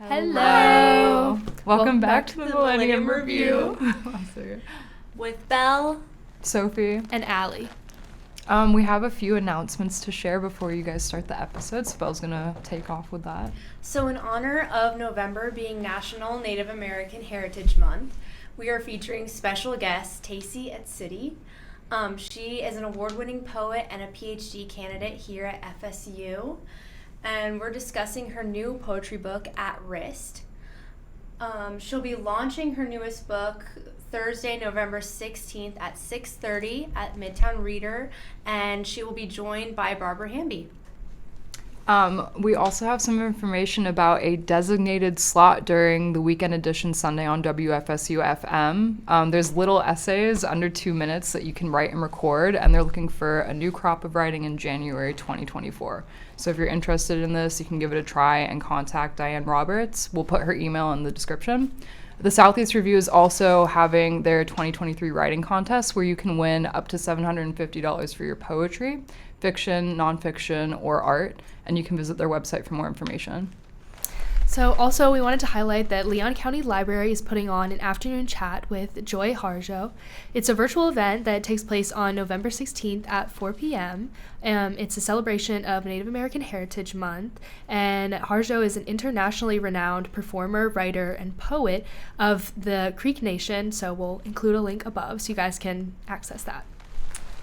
Hello. Welcome back to the Millennium Review. With Belle, Sophie, and Allie. We have a few announcements to share before you guys start the episode, so Belle's gonna take off with that. So in honor of November being National Native American Heritage Month, we are featuring special guest Tacey Atsitty. She is an award-winning poet and a PhD candidate here at FSU. And we're discussing her new poetry book, At Risk. She'll be launching her newest book Thursday, November 16th at 6:30 at Midtown Reader, and she will be joined by Barbara Hamby. We also have some information about a designated slot during the weekend edition Sunday on WFSU FM. There's little essays under 2 minutes that you can write and record, and they're looking for a new crop of writing in January 2024. So if you're interested in this, you can give it a try and contact Diane Roberts. We'll put her email in the description. The Southeast Review is also having their 2023 writing contest where you can win up to $750 for your poetry, fiction, nonfiction, or art, and you can visit their website for more information. So also we wanted to highlight that Leon County Library is putting on an afternoon chat with Joy Harjo. It's a virtual event that takes place on November 16th at 4 p.m. It's a celebration of Native American Heritage Month, and Harjo is an internationally renowned performer, writer, and poet of the Creek Nation, so we'll include a link above so you guys can access that.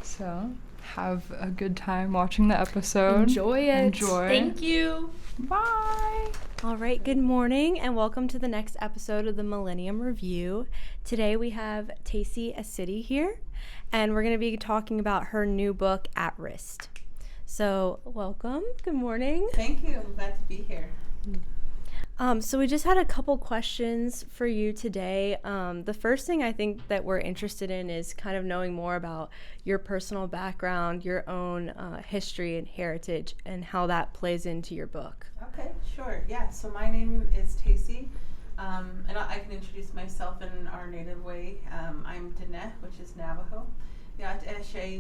So have a good time watching the episode. Enjoy it. Enjoy. Thank you. Bye. All right, good morning and welcome to the next episode of the Millennium Review. Today we have Tacey Atsitty here, and we're going to be talking about her new book, At Risk. So, welcome. Good morning. Thank you. I'm glad to be here. So we just had a couple questions for you today. The first thing I think that we're interested in is kind of knowing more about your personal background, your own history and heritage, and how that plays into your book. Okay, sure. Yeah, so my name is Tacey, and I can introduce myself in our native way. I'm Dene, which is Navajo.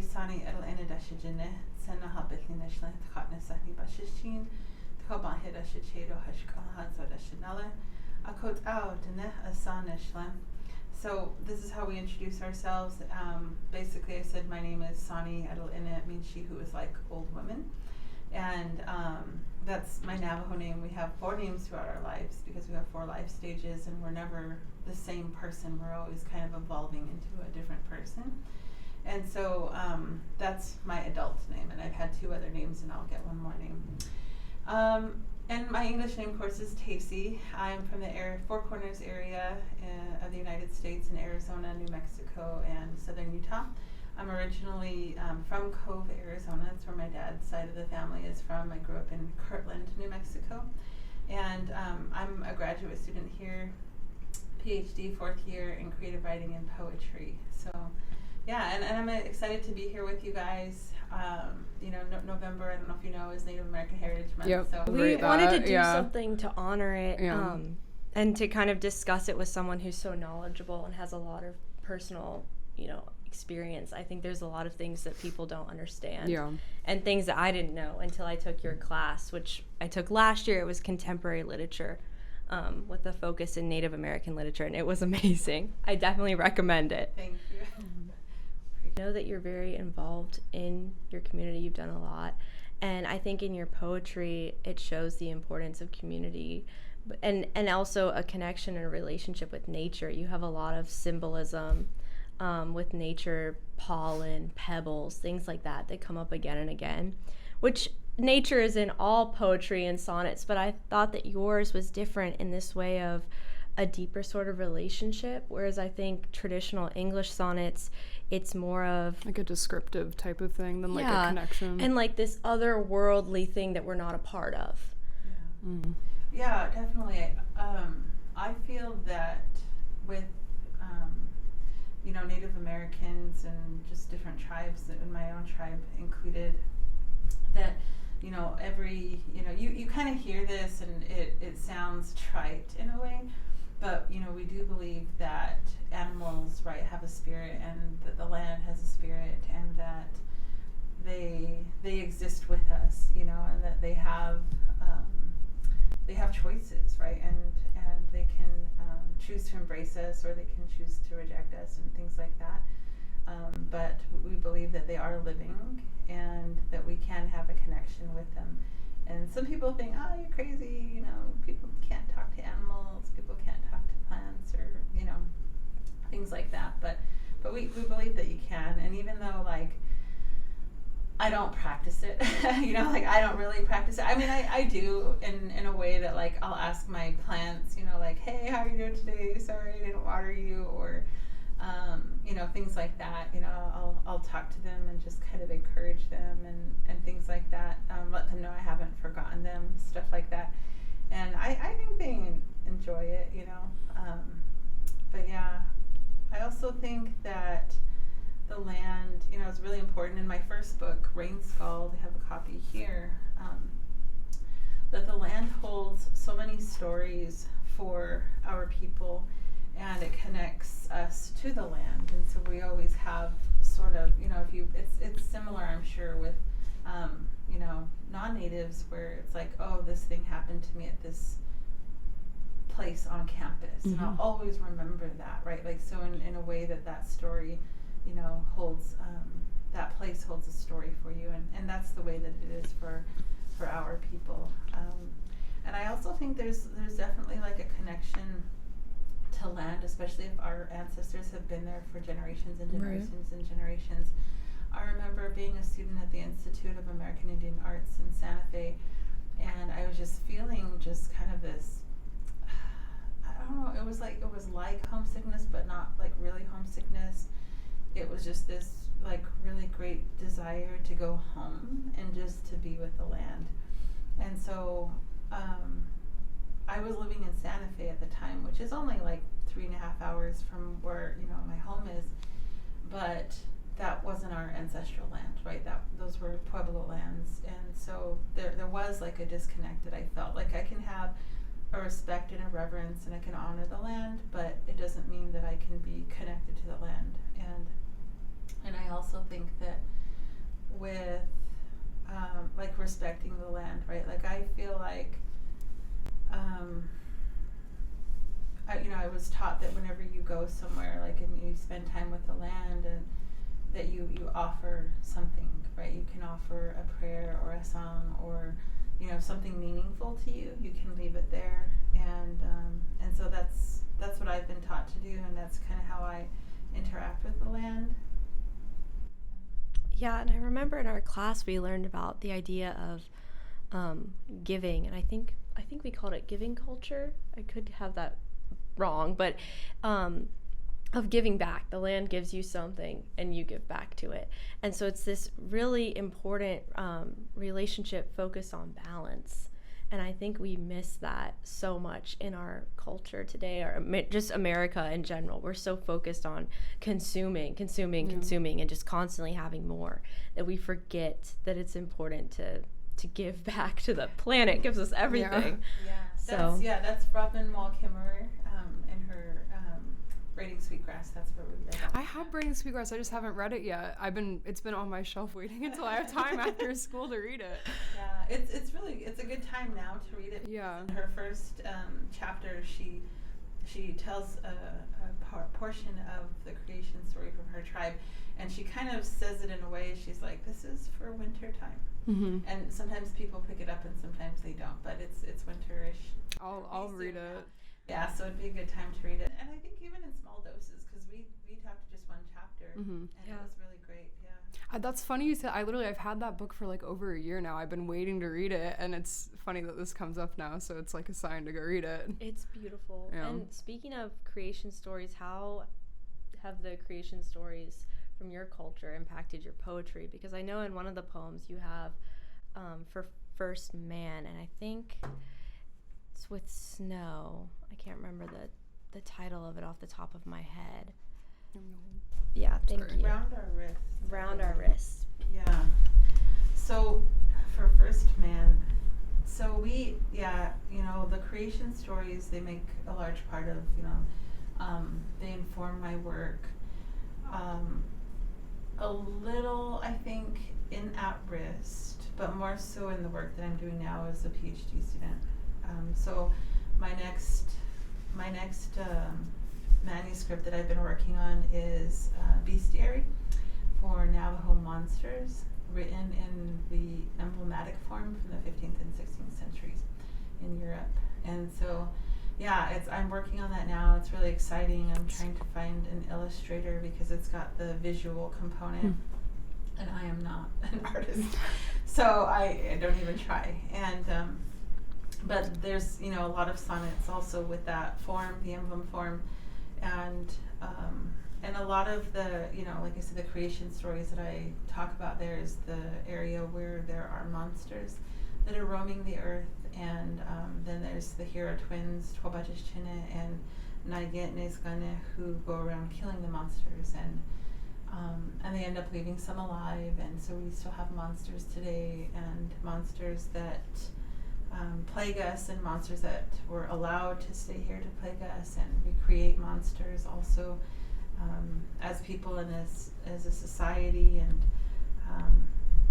Sani So this is how we introduce ourselves. Basically, I said my name is Sani Adel-Ine. It means she who is like old women. And that's my Navajo name. We have 4 names throughout our lives because we have 4 life stages, and we're never the same person. We're always kind of evolving into a different person. And so that's my adult name, and I've had 2 other names, and I'll get one more name. And my English name, of course, is Tacey. I'm from the Four Corners area of the United States in Arizona, New Mexico, and southern Utah. I'm originally from Cove, Arizona. That's where my dad's side of the family is from. I grew up in Kirtland, New Mexico. And I'm a graduate student here, PhD, 4th year in creative writing and poetry. So yeah, and I'm excited to be here with you guys. November, I don't know if you know, is Native American Heritage Month. Yep. So We wanted to do something to honor it, and to kind of discuss it with someone who's so knowledgeable and has a lot of personal, experience. I think there's a lot of things that people don't understand, and things that I didn't know until I took your class, which I took last year. It was contemporary literature, with a focus in Native American literature, and it was amazing. I definitely recommend it. Thank you. I know that you're very involved in your community. You've done a lot, and I think in your poetry it shows the importance of community, and also a connection and a relationship with nature. You have a lot of symbolism with nature, pollen, pebbles, things like that come up again and again, which nature is in all poetry and sonnets, but I thought that yours was different in this way of a deeper sort of relationship, whereas I think traditional English sonnets, it's more of like a descriptive type of thing than like a connection. And like this otherworldly thing that we're not a part of. Yeah, definitely. I feel that with Native Americans and just different tribes, and my own tribe included, that you kind of hear this and it sounds trite in a way, but we do believe that animals, right, have a spirit, and that the land has a spirit, and that they exist with us, and that they have they have choices, right? And they can choose to embrace us, or they can choose to reject us, and things like that. But we believe that they are living, and that we can have a connection with them. And some people think, oh, you're crazy, you know, people can't talk to animals, people can't talk to plants, or, you know, things like that. But we believe that you can. And even though, like, I don't practice it, you know, like, I don't really practice it. I mean, I do in a way that, like, I'll ask my plants, you know, like, hey, how are you doing today? Sorry I didn't water you, or, you know, things like that. You know, I'll talk to them and just kind of encourage them, and things like that. Let them know I haven't forgotten them, stuff like that. And I think they enjoy it, you know. But yeah, I also think that the land, you know, is really important. In my first book, Rain Scald, I have a copy here, that the land holds so many stories for our people, and it connects us to the land. And so we always have sort of, you know, it's similar, I'm sure, with, you know, non-natives, where it's like, oh, this thing happened to me at this place on campus, and I'll always remember that, right? Like, so in a way that story, you know, holds, that place holds a story for you, and that's the way that it is for our people. And I also think there's definitely like a connection to land, especially if our ancestors have been there for generations and generations and generations. I remember being a student at the Institute of American Indian Arts in Santa Fe, and I was just feeling just kind of this, I don't know, it was like homesickness, but not like really homesickness. It was just this like really great desire to go home and just to be with the land. And so I was living in Santa Fe at the time, which is only like 3.5 hours from where, you know, my home is, but that wasn't our ancestral land, right? Those were Pueblo lands. And so there was like a disconnect that I felt. Like, I can have a respect and a reverence, and I can honor the land, but it doesn't mean that I can be connected to the land. And I also think that with like respecting the land, right? Like, I feel like I was taught that whenever you go somewhere, like, and you spend time with the land, and that you offer something, right? You can offer a prayer or a song, or, you know, something meaningful to you. You can leave it there, and so that's what I've been taught to do, and that's kind of how I interact with the land. Yeah, and I remember in our class we learned about the idea of giving, and I think we called it giving culture. I could have that wrong, but of giving back. The land gives you something, and you give back to it. And so it's this really important relationship focused on balance. And I think we miss that so much in our culture today, or just America in general. We're so focused on consuming, and just constantly having more, that we forget that it's important to give back to the planet. It gives us everything. That's Robin Wall Kimmerer in her Braiding Sweetgrass. That's where we read that. I have Braiding Sweetgrass. I just haven't read it yet. It's been on my shelf waiting until I have time after school to read it. Yeah, it's a good time now to read it. Yeah. In her first chapter, she tells a portion of the creation story from her tribe, and she kind of says it in a way. She's like, "This is for winter time." Mm-hmm. And sometimes people pick it up, and sometimes they don't. But it's winterish. I'll read it. Yeah, so it'd be a good time to read it. And I think even in small doses, because we talked just one chapter, and it was really great. Yeah. That's funny you said. I've had that book for like over a year now. I've been waiting to read it, and it's funny that this comes up now, so it's like a sign to go read it. It's beautiful. Yeah. And speaking of creation stories, how have the creation stories from your culture impacted your poetry? Because I know in one of the poems you have for First Man, and I think it's with snow. I can't remember the title of it off the top of my head. Yeah, thank you. Round Our Wrists. Round Our Wrists. Yeah. So for First Man, so we, the creation stories, they make a large part of, they inform my work. A little, I think, in At Risk, but more so in the work that I'm doing now as a PhD student. So my next manuscript that I've been working on is Bestiary for Navajo monsters, written in the emblematic form from the 15th and 16th centuries in Europe. And so, yeah, I'm working on that now. It's really exciting. I'm trying to find an illustrator because it's got the visual component, and I am not an artist, so I don't even try. And but there's a lot of sonnets also with that form, the emblem form, and a lot of the like I said, the creation stories that I talk about there is the area where there are monsters that are roaming the earth, and then there's the hero twins, Twabajishchine and Naiget Nezgane, who go around killing the monsters, and they end up leaving some alive, and so we still have monsters today, and monsters that plague us, and monsters that were allowed to stay here to plague us, and we create monsters also as people and as a society, and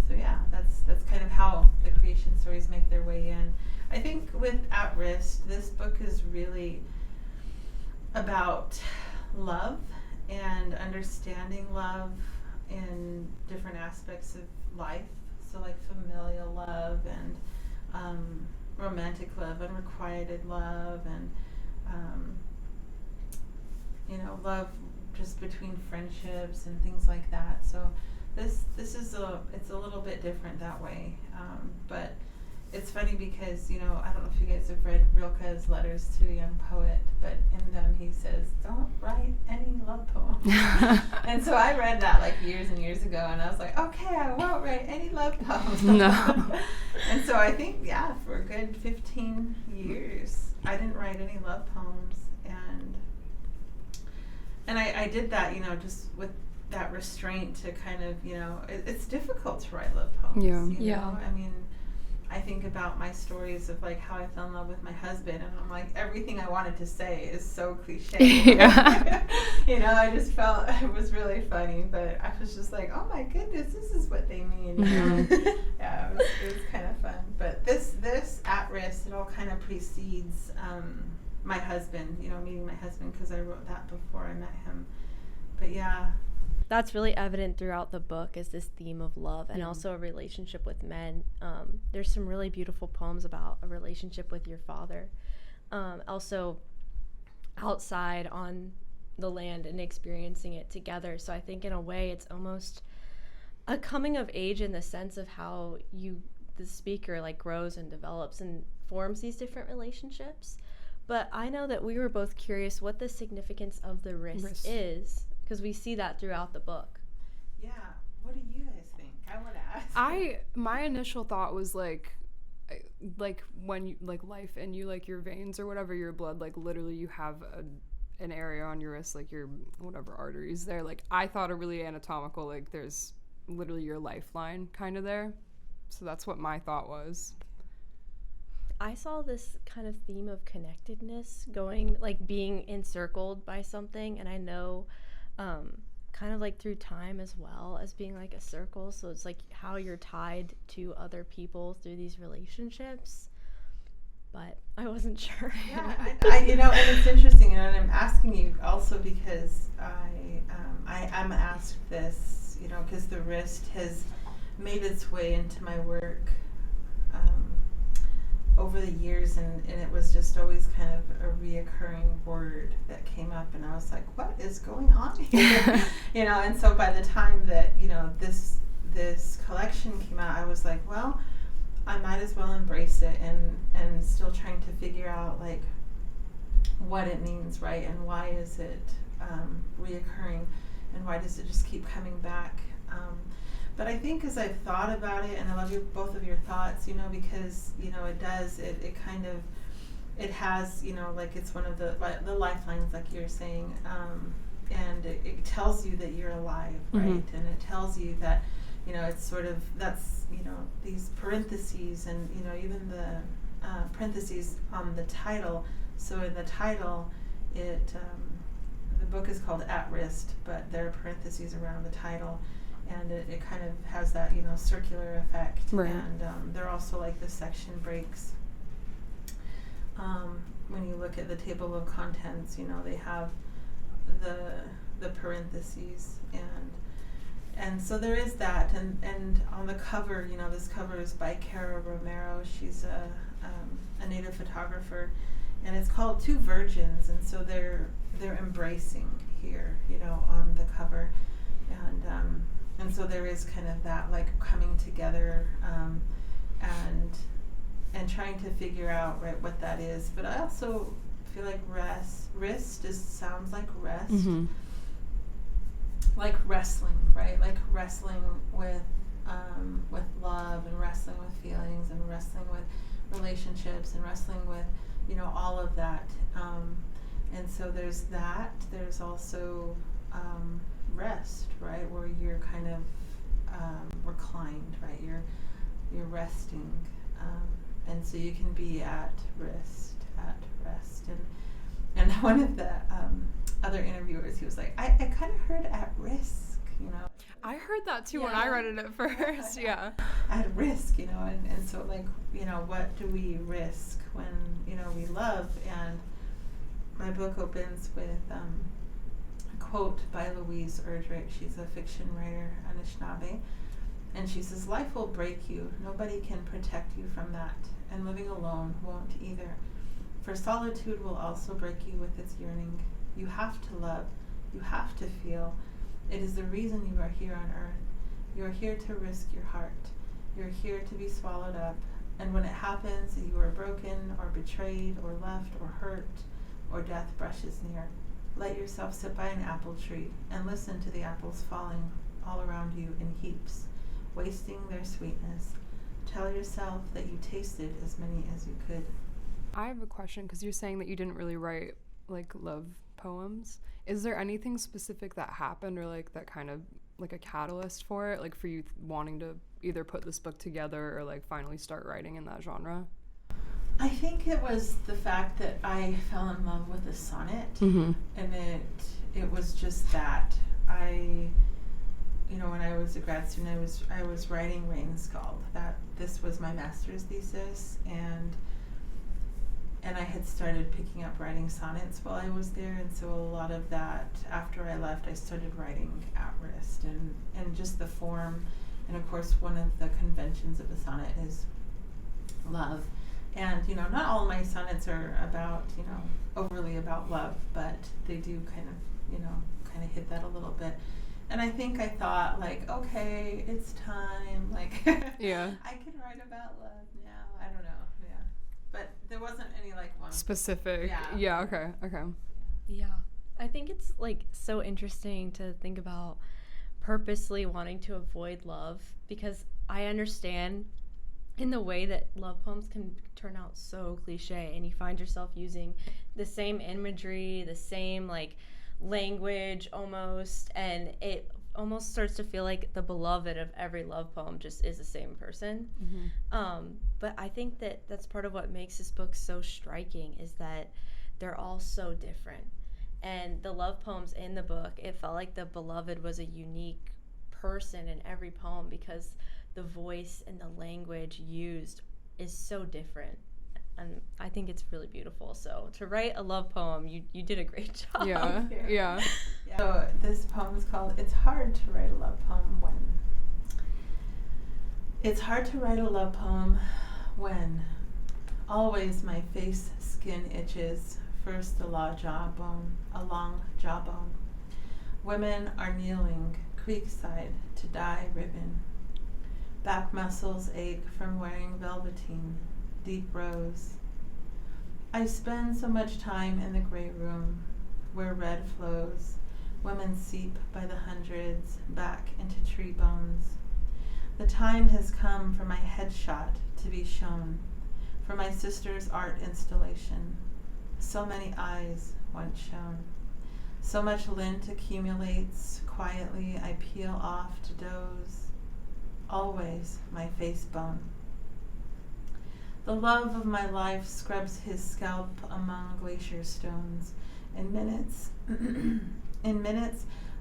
so yeah, that's kind of how the creation stories make their way in. I think with At Risk, this book is really about love and understanding love in different aspects of life. So like familial love and romantic love, unrequited love, and love just between friendships and things like that. So this is it's a little bit different that way, but it's funny because I don't know if you guys have read Rilke's Letters to a Young Poet, but in them he says, don't write any love poems. And so I read that like years and years ago, and I was like, okay, I won't write any love poems. No. And so I think, yeah, for a good 15 years I didn't write any love poems, and I did that just with that restraint to kind of it's difficult to write love poems. Yeah. I mean, I think about my stories of like how I fell in love with my husband, and I'm like, everything I wanted to say is so cliche. Yeah. I just felt it was really funny, but I was just like, oh my goodness, this is what they mean. Yeah, it was kind of fun. But this At Risk, it all kind of precedes my husband, meeting my husband, because I wrote that before I met him. But yeah. That's really evident throughout the book, is this theme of love and also a relationship with men. There's some really beautiful poems about a relationship with your father. Also outside on the land and experiencing it together. So I think in a way it's almost a coming of age in the sense of how the speaker like grows and develops and forms these different relationships. But I know that we were both curious what the significance of the risk is, because we see that throughout the book. Yeah. What do you guys think? I want to ask. My initial thought was like when you like life and you like your veins or whatever, your blood, like literally you have an area on your wrist, like your whatever arteries there. Like I thought a really anatomical, like there's literally your lifeline kind of there. So that's what my thought was. I saw this kind of theme of connectedness going, like being encircled by something, and I know kind of like through time as well as being like a circle. So it's like how you're tied to other people through these relationships. But I wasn't sure. Yeah, and it's interesting, and I'm asking you also because I'm asked this, because the wrist has made its way into my work over the years, and it was just always kind of a reoccurring word that came up, and I was like, what is going on here? And so by the time that this collection came out, I was like, well, I might as well embrace it, and still trying to figure out like what it means, right, and why is it reoccurring, and why does it just keep coming back? But I think as I've thought about it, and I love both of your thoughts, because it kind of, it has, like it's one of the lifelines, like you're saying, and it tells you that you're alive, right? Mm-hmm. And it tells you that, it's sort of, that's, these parentheses, and, even the parentheses on the title. So in the title, the book is called At Risk, but there are parentheses around the title. And it kind of has that, circular effect. Right. And they're also like the section breaks. when you look at the table of contents, you know, they have the parentheses, and so there is that, and on the cover, you know, this cover is by Cara Romero. She's a native photographer, and it's called Two Virgins, and so they're embracing here, you know, on the cover, and so there is kind of that like coming together, and trying to figure out, right, what that is. But I also feel like wrist just sounds like rest. Mm-hmm. Like wrestling, right? Like wrestling with love, and wrestling with feelings, and wrestling with relationships, and wrestling with, you know, all of that. And so there's that. There's also rest, right, where you're kind of reclined, right? You're resting, and so you can be at rest, and one of the other interviewers, he was like, I kind of heard at risk, you know. I heard that too when I read it at first. Yeah. At risk, you know, and so like, you know, what do we risk when, you know, we love? And my book opens with a quote by Louise Erdrich. She's a fiction writer, Anishinaabe, and she says, "Life will break you. Nobody can protect you from that, and living alone won't either. For solitude will also break you with its yearning. You have to love. You have to feel. It is the reason you are here on earth. You are here to risk your heart. You are here to be swallowed up. And when it happens that you are broken or betrayed or left or hurt or death brushes near, let yourself sit by an apple tree and listen to the apples falling all around you in heaps, wasting their sweetness. Tell yourself that you tasted as many as you could." I have a question, because you're saying that you didn't really write like love poems. Is there anything specific that happened, or like that kind of like a catalyst for it, like for you wanting to either put this book together or like finally start writing in that genre? I think it was the fact that I fell in love with the sonnet, Mm-hmm. and it was just that. You know, when I was a grad student, I was writing Rain Scald. This was my master's thesis, and I had started picking up writing sonnets while I was there, and so a lot of that, after I left, I started writing at rest, and just the form, and of course one of the conventions of a sonnet is love. And, you know, not all my sonnets are about, you know, overly about love, but they do kind of hit that a little bit. And I think I thought, like, okay, it's time, like, Yeah. I can write about love now. I don't know, yeah. But there wasn't any, like, one Specific. Yeah. Okay. Yeah. I think it's like so interesting to think about purposely wanting to avoid love, because I understand in the way that love poems can turn out so cliche, and you find yourself using the same imagery, the same like language almost, and it almost starts to feel like the beloved of every love poem just is the same person. Mm-hmm. But I think that that's part of what makes this book so striking, is that they're all so different. And the love poems in the book, it felt like the beloved was a unique person in every poem, because the voice and the language used is so different. And I think it's really beautiful. So to write a love poem, you did a great job. Yeah. So this poem is called "It's Hard to Write a Love Poem When." It's hard to write a love poem when always my face skin itches, first a long jawbone. Women are kneeling creekside to dye ribbon. Back muscles ache from wearing velveteen, deep rose. I spend so much time in the gray room where red flows. Women seep by the hundreds back into tree bones. The time has come for my headshot to be shown, for my sister's art installation. So many eyes once shown. So much lint accumulates, quietly I peel off to doze. Always my face bone. The love of my life scrubs his scalp among glacier stones. In minutes,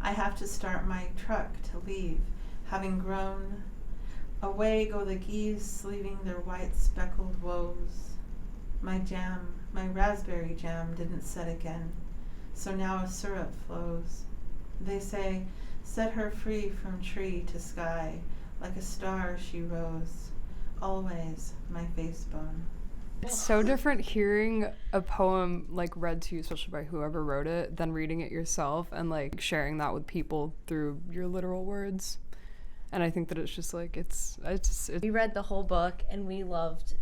I have to start my truck to leave, having grown. Away go the geese, leaving their white speckled woes. My jam My raspberry jam didn't set again, so now a syrup flows. They say, set her free from tree to sky, like a star she rose, always my face bone. It's so different hearing a poem like read to you, especially by whoever wrote it, than reading it yourself and like sharing that with people through your literal words. And I think that it's just like it's We read the whole book and we loved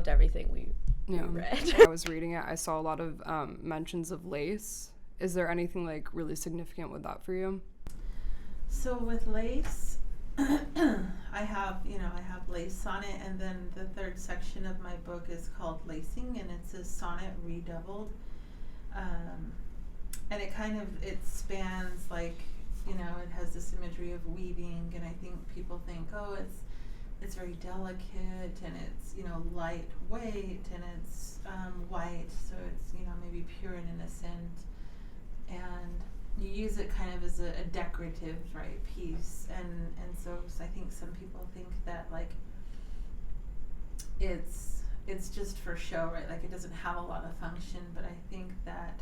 everything we read. When I was reading it, I saw a lot of mentions of lace. Is there anything like really significant with that for you? So with lace, I have lace sonnet, and then the third section of my book is called Lacing, and it's a sonnet redoubled. And it spans like, it has this imagery of weaving, and I think people think, oh, it's very delicate, and it's, lightweight, and it's white, so it's, maybe pure and innocent. And you use it kind of as a decorative, right, piece, and so I think some people think that like it's just for show, right? Like it doesn't have a lot of function, but I think that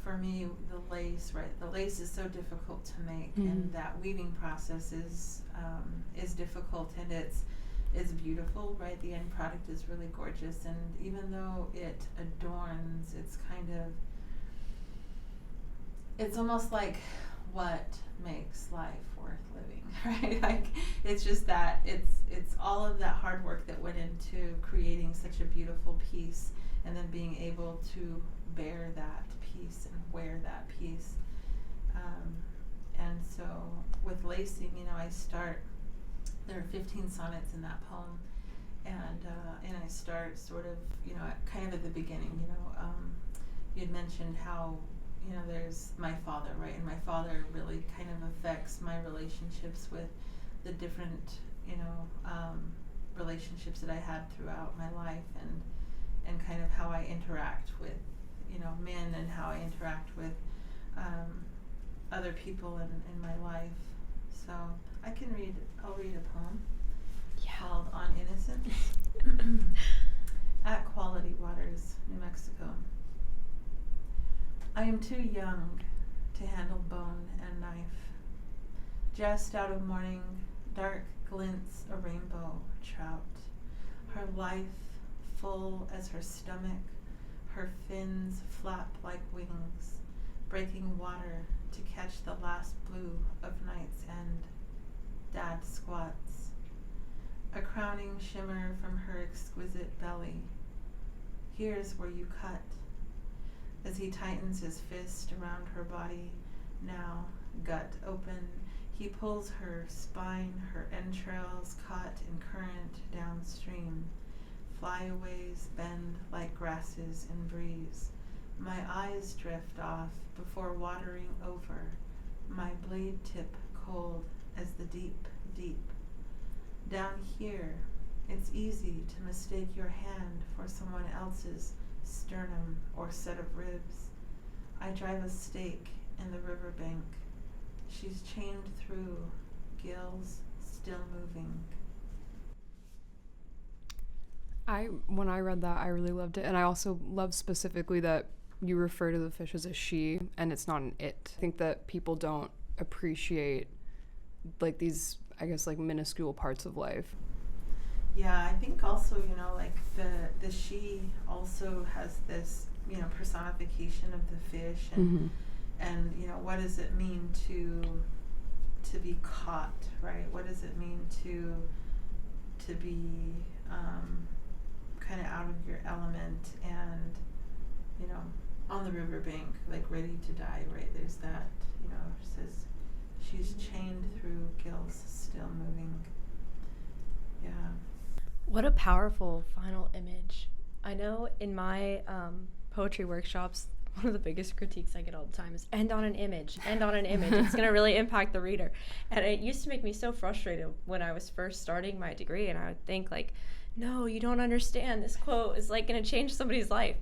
for me, the lace is so difficult to make, and that weaving process is difficult, and it's beautiful, right? The end product is really gorgeous, and even though it adorns, it's almost like what makes life worth living, right? Like it's just that it's all of that hard work that went into creating such a beautiful piece, and then being able to bear that piece and wear that piece. And so with lacing, there are 15 sonnets in that poem, and I start sort of, kind of at the beginning. You'd mentioned how there's my father, right? And my father really kind of affects my relationships with the different, relationships that I had throughout my life, and kind of how I interact with, men, and how I interact with other people in my life. So I'll read a poem called On Innocence. At Quality Waters, New Mexico. I am too young to handle bone and knife. Just out of morning, dark glints a rainbow trout. Her life full as her stomach, her fins flap like wings, breaking water to catch the last blue of night's end. Dad squats. A crowning shimmer from her exquisite belly. Here's where you cut. As he tightens his fist around her body, now gut open, he pulls her spine, her entrails caught in current downstream. Flyaways bend like grasses in breeze. My eyes drift off before watering over, my blade tip cold as the deep, deep. Down here, it's easy to mistake your hand for someone else's sternum or set of ribs. I drive a stake in the riverbank. She's chained through, gills still moving. When I read that, I really loved it, and I also love specifically that you refer to the fish as a she, and it's not an it. I think that people don't appreciate like these, I guess, like minuscule parts of life. Yeah, I think also, like the she also has this, personification of the fish, and and what does it mean to be caught, right? What does it mean to be kind of out of your element, and on the riverbank, like ready to die, right? There's that, it says she's chained through, gills still moving. Yeah. What a powerful final image. I know in my poetry workshops, one of the biggest critiques I get all the time is end on an image. It's going to really impact the reader. And it used to make me so frustrated when I was first starting my degree, and I would think like, no, you don't understand. This quote is like going to change somebody's life.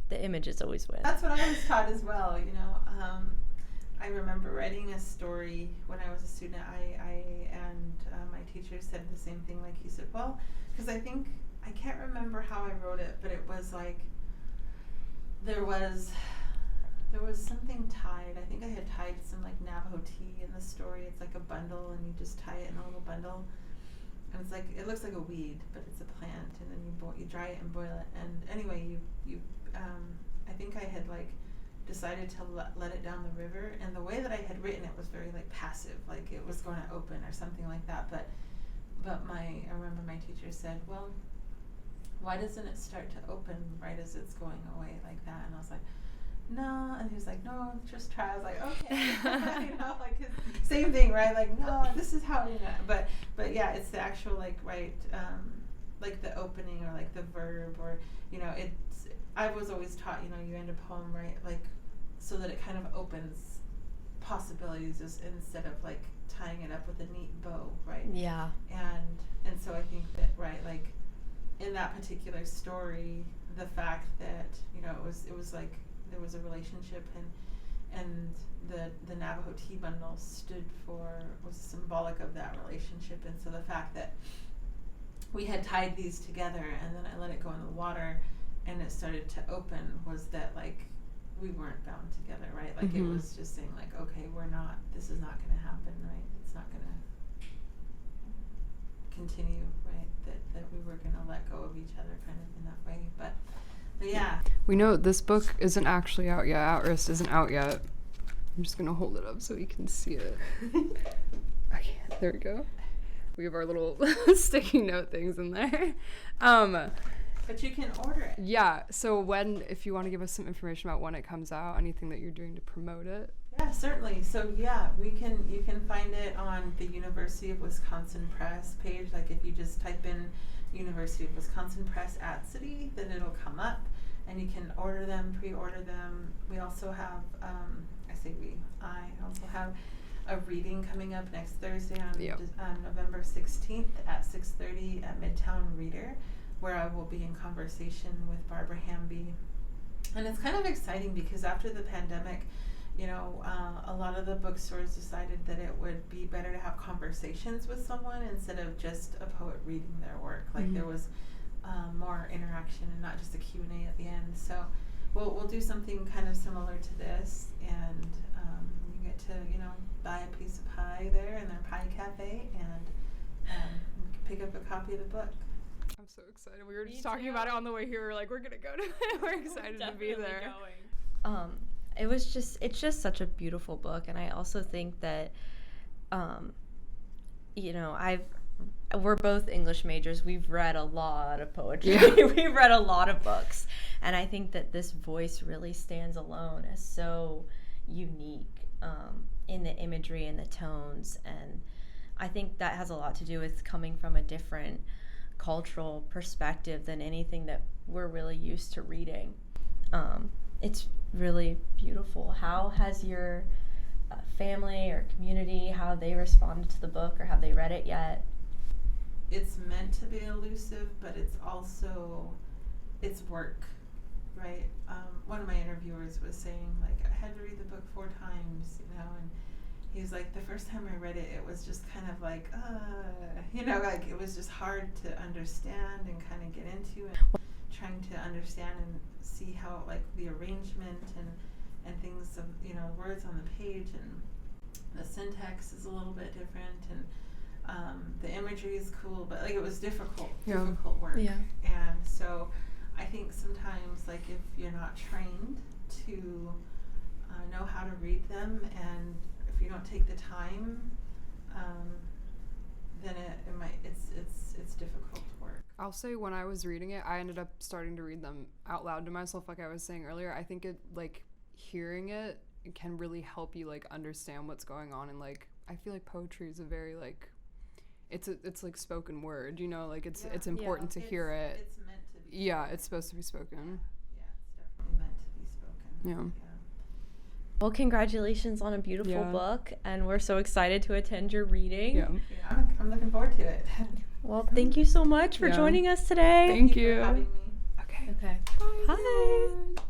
The images always win. That's what I was taught as well, I remember writing a story when I was a student. My teacher said the same thing. Like he said, well, because I can't remember how I wrote it, but it was like, there was something tied. I think I had tied some like Navajo tea in the story. It's like a bundle, and you just tie it in a little bundle, and it's like, it looks like a weed, but it's a plant, and then you dry it and boil it. And anyway, you I think I had like decided to let it down the river, and the way that I had written it was very like passive, like it was going to open or something like that. But I remember my teacher said, well, why doesn't it start to open right as it's going away like that? And I was like, no. And he was like, no, just try. I was like, okay. You know, like, 'cause same thing, right? Like, no, this is how, you know. But yeah, it's the actual like, right, like the opening, or like the verb, or, you know, it's, I was always taught, you know, you end a poem, right, like, so that it kind of opens possibilities, just instead of like tying it up with a neat bow, right? Yeah. And so I think that, right, like in that particular story, the fact that, you know, it was like there was a relationship, and the Navajo tea bundle was symbolic of that relationship. And so the fact that we had tied these together, and then I let it go in the water and it started to open, was that like we weren't bound together, right? Like it was just saying like, okay, this is not going to happen, right? It's not going to continue, right? That we were going to let go of each other kind of in that way. But yeah. We know this book isn't actually out yet. At-Risk isn't out yet. I'm just going to hold it up so you can see it. Okay, there we go. We have our little sticky note things in there. But you can order it. Yeah, so if you want to give us some information about when it comes out, anything that you're doing to promote it. Yeah, certainly. So yeah, you can find it on the University of Wisconsin Press page. Like if you just type in University of Wisconsin Press Atsitty, then it'll come up, and you can order them, pre-order them. We also have, I also have a reading coming up next Thursday on November 16th at 6:30 at Midtown Reader, where I will be in conversation with Barbara Hamby. And it's kind of exciting because after the pandemic, you know, a lot of the bookstores decided that it would be better to have conversations with someone instead of just a poet reading their work. Like there was more interaction and not just a Q&A at the end. So we'll do something kind of similar to this, and you get to, you know, buy a piece of pie there in their pie cafe, and pick up a copy of the book. I'm so excited. We were just talking about it on the way here. We're like, we're gonna go to it. We're excited to be there. It's just such a beautiful book, and I also think that, you know, we're both English majors. We've read a lot of poetry. Yeah. We've read a lot of books, and I think that this voice really stands alone as so unique in the imagery and the tones, and I think that has a lot to do with coming from a different cultural perspective than anything that we're really used to reading. It's really beautiful. How has your family or community, how have they responded to the book, or have they read it yet? It's meant to be elusive, but it's work, right? One of my interviewers was saying, like, I had to read the book 4 times, you know, and he was like, the first time I read it, it was just kind of like, you know, like it was just hard to understand and kind of get into, and trying to understand and see how, like, the arrangement and things of, you know, words on the page, and the syntax is a little bit different, and the imagery is cool, but like it was difficult work. Yeah. And so I think sometimes, like, if you're not trained to know how to read them, and if you don't take the time, then it's difficult work. I'll say when I was reading it, I ended up starting to read them out loud to myself, like I was saying earlier. I think it, like, hearing it can really help you, like, understand what's going on, and, like, I feel like poetry is a very, like, it's like spoken word, you know, like it's important to hear it. It's meant to be. Yeah, it's supposed to be spoken. Yeah, it's definitely meant to be spoken. Yeah. Well, congratulations on a beautiful book, and we're so excited to attend your reading. Yeah, I'm looking forward to it. Well, thank you so much for joining us today. Thank you for having me. Okay. Bye.